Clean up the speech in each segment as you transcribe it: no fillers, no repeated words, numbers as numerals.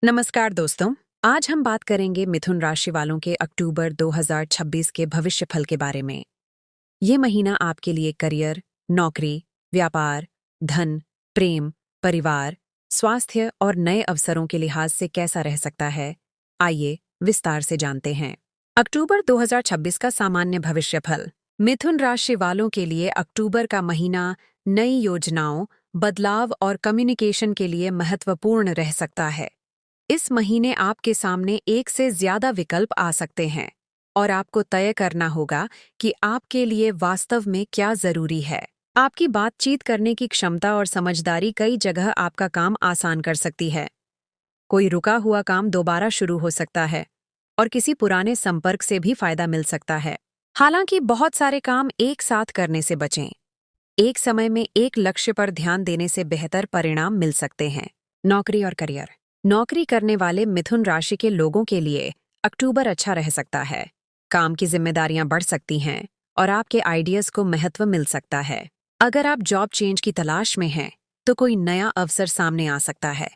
नमस्कार दोस्तों। आज हम बात करेंगे मिथुन राशि वालों के अक्टूबर 2026 के भविष्य फल के बारे में। ये महीना आपके लिए करियर, नौकरी, व्यापार, धन, प्रेम, परिवार, स्वास्थ्य और नए अवसरों के लिहाज से कैसा रह सकता है। आइए विस्तार से जानते हैं। अक्टूबर 2026 का सामान्य भविष्य फल। मिथुन राशि वालों के लिए अक्टूबर का महीना नई योजनाओं, बदलाव और कम्युनिकेशन के लिए महत्वपूर्ण रह सकता है। इस महीने आपके सामने एक से ज्यादा विकल्प आ सकते हैं और आपको तय करना होगा कि आपके लिए वास्तव में क्या जरूरी है। आपकी बातचीत करने की क्षमता और समझदारी कई जगह आपका काम आसान कर सकती है। कोई रुका हुआ काम दोबारा शुरू हो सकता है और किसी पुराने संपर्क से भी फायदा मिल सकता है। हालांकि बहुत सारे काम एक साथ करने से बचें। एक समय में एक लक्ष्य पर ध्यान देने से बेहतर परिणाम मिल सकते हैं। नौकरी और करियर। नौकरी करने वाले मिथुन राशि के लोगों के लिए अक्टूबर अच्छा रह सकता है। काम की जिम्मेदारियां बढ़ सकती हैं और आपके आइडियाज को महत्व मिल सकता है। अगर आप जॉब चेंज की तलाश में हैं, तो कोई नया अवसर सामने आ सकता है।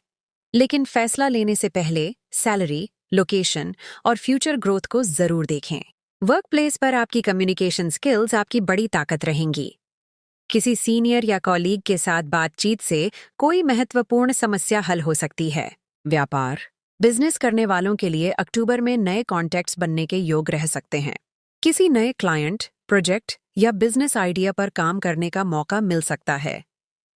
लेकिन फैसला लेने से पहले सैलरी, लोकेशन और फ्यूचर ग्रोथ को जरूर देखें। वर्क प्लेस पर आपकी कम्युनिकेशन स्किल्स आपकी बड़ी ताकत रहेंगी। किसी सीनियर या कॉलीग के साथ बातचीत से कोई महत्वपूर्ण समस्या हल हो सकती है। व्यापार, बिजनेस करने वालों के लिए अक्टूबर में नए कॉन्टैक्ट्स बनने के योग रह सकते हैं। किसी नए क्लाइंट, प्रोजेक्ट या बिजनेस आइडिया पर काम करने का मौका मिल सकता है।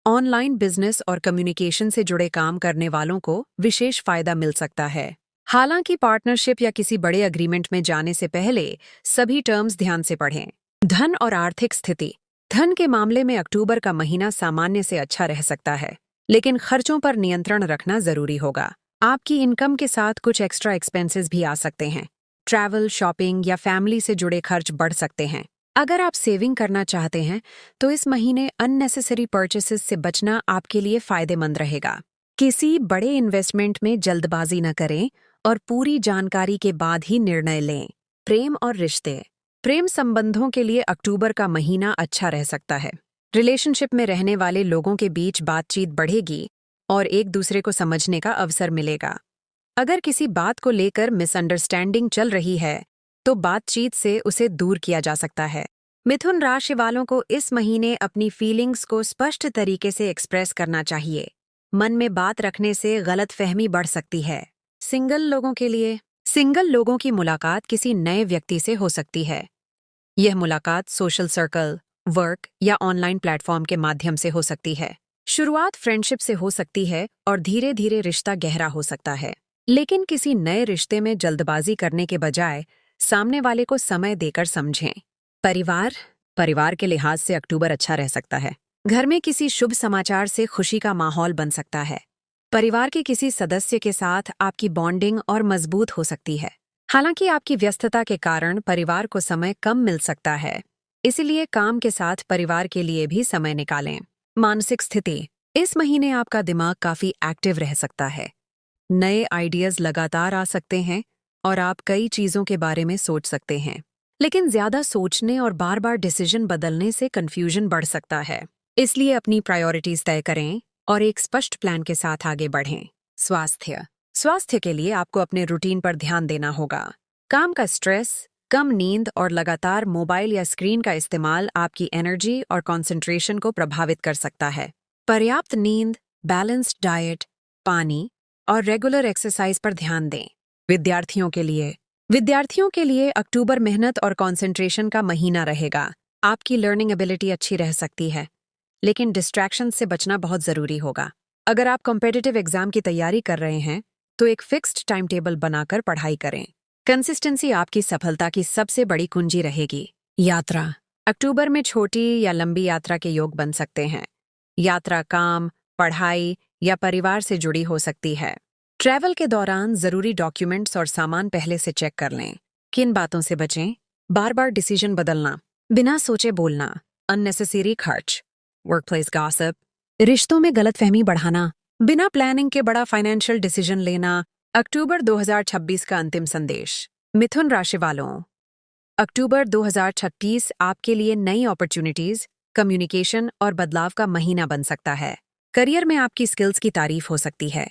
ऑनलाइन बिजनेस और कम्युनिकेशन से जुड़े काम करने वालों को विशेष फायदा मिल सकता है। हालांकि पार्टनरशिप या किसी बड़े अग्रीमेंट में जाने से पहले सभी टर्म्स ध्यान से पढ़ें। धन और आर्थिक स्थिति। धन के मामले में अक्टूबर का महीना सामान्य से अच्छा रह सकता है, लेकिन खर्चों पर नियंत्रण रखना जरूरी होगा। आपकी इनकम के साथ कुछ एक्स्ट्रा एक्सपेंसेस भी आ सकते हैं। ट्रैवल, शॉपिंग या फैमिली से जुड़े खर्च बढ़ सकते हैं। अगर आप सेविंग करना चाहते हैं, तो इस महीने अननेसेसरी परचेसेस से बचना आपके लिए फायदेमंद रहेगा। किसी बड़े इन्वेस्टमेंट में जल्दबाजी न करें और पूरी जानकारी के बाद ही निर्णय लें। प्रेम और रिश्ते। प्रेम संबंधों के लिए अक्टूबर का महीना अच्छा रह सकता है। रिलेशनशिप में रहने वाले लोगों के बीच बातचीत बढ़ेगी और एक दूसरे को समझने का अवसर मिलेगा। अगर किसी बात को लेकर मिसअंडरस्टैंडिंग चल रही है, तो बातचीत से उसे दूर किया जा सकता है। मिथुन राशि वालों को इस महीने अपनी फीलिंग्स को स्पष्ट तरीके से एक्सप्रेस करना चाहिए। मन में बात रखने से गलतफहमी बढ़ सकती है। सिंगल लोगों के लिए सिंगल लोगों की मुलाकात किसी नए व्यक्ति से हो सकती है। यह मुलाकात सोशल सर्कल, वर्क या ऑनलाइन प्लेटफॉर्म के माध्यम से हो सकती है। शुरुआत फ्रेंडशिप से हो सकती है और धीरे धीरे रिश्ता गहरा हो सकता है। लेकिन किसी नए रिश्ते में जल्दबाजी करने के बजाय सामने वाले को समय देकर समझें। परिवार परिवार के लिहाज से अक्टूबर अच्छा रह सकता है। घर में किसी शुभ समाचार से खुशी का माहौल बन सकता है। परिवार के किसी सदस्य के साथ आपकी बॉन्डिंग और मजबूत हो सकती है। हालांकि आपकी व्यस्तता के कारण परिवार को समय कम मिल सकता है, इसलिए काम के साथ परिवार के लिए भी समय निकालें। मानसिक स्थिति। इस महीने आपका दिमाग काफी एक्टिव रह सकता है। नए आइडियाज लगातार आ सकते हैं और आप कई चीजों के बारे में सोच सकते हैं। लेकिन ज्यादा सोचने और बार बार डिसीजन बदलने से कंफ्यूजन बढ़ सकता है। इसलिए अपनी प्रायोरिटीज तय करें और एक स्पष्ट प्लान के साथ आगे बढ़ें। स्वास्थ्य स्वास्थ्य के लिए आपको अपने रूटीन पर ध्यान देना होगा। काम का स्ट्रेस, कम नींद और लगातार मोबाइल या स्क्रीन का इस्तेमाल आपकी एनर्जी और कंसंट्रेशन को प्रभावित कर सकता है। पर्याप्त नींद, बैलेंस्ड डाइट, पानी और रेगुलर एक्सरसाइज पर ध्यान दें। विद्यार्थियों के लिए अक्टूबर मेहनत और कंसंट्रेशन का महीना रहेगा। आपकी लर्निंग एबिलिटी अच्छी रह सकती है, लेकिन डिस्ट्रैक्शन से बचना बहुत जरूरी होगा। अगर आप कॉम्पिटिटिव एग्जाम की तैयारी कर रहे हैं, तो एक फिक्स्ड टाइम टेबल बनाकर पढ़ाई करें। कंसिस्टेंसी आपकी सफलता की सबसे बड़ी कुंजी रहेगी। यात्रा। अक्टूबर में छोटी या लंबी यात्रा के योग बन सकते हैं। यात्रा काम, पढ़ाई या परिवार से जुड़ी हो सकती है। ट्रैवल के दौरान जरूरी डॉक्यूमेंट्स और सामान पहले से चेक कर लें। किन बातों से बचें? बार बार डिसीजन बदलना, बिना सोचे बोलना, अननेसेसरी खर्च, वर्कप्लेस गॉसिप, रिश्तों में गलतफहमी बढ़ाना, बिना प्लानिंग के बड़ा फाइनेंशियल डिसीजन लेना। अक्टूबर 2026 का अंतिम संदेश। मिथुन राशि वालों, अक्टूबर 2026 आपके लिए नई अपॉर्चुनिटीज, कम्युनिकेशन और बदलाव का महीना बन सकता है। करियर में आपकी स्किल्स की तारीफ हो सकती है।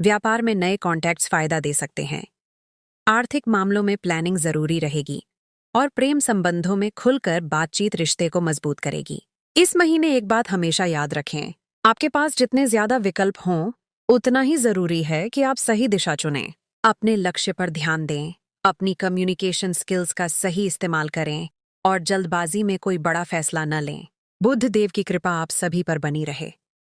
व्यापार में नए कॉन्टैक्ट्स फायदा दे सकते हैं। आर्थिक मामलों में प्लानिंग जरूरी रहेगी और प्रेम संबंधों में खुलकर बातचीत रिश्ते को मजबूत करेगी। इस महीने एक बात हमेशा याद रखें, आपके पास जितने ज्यादा विकल्प हों, उतना ही जरूरी है कि आप सही दिशा चुनें। अपने लक्ष्य पर ध्यान दें, अपनी कम्युनिकेशन स्किल्स का सही इस्तेमाल करें और जल्दबाजी में कोई बड़ा फैसला न लें। बुध देव की कृपा आप सभी पर बनी रहे।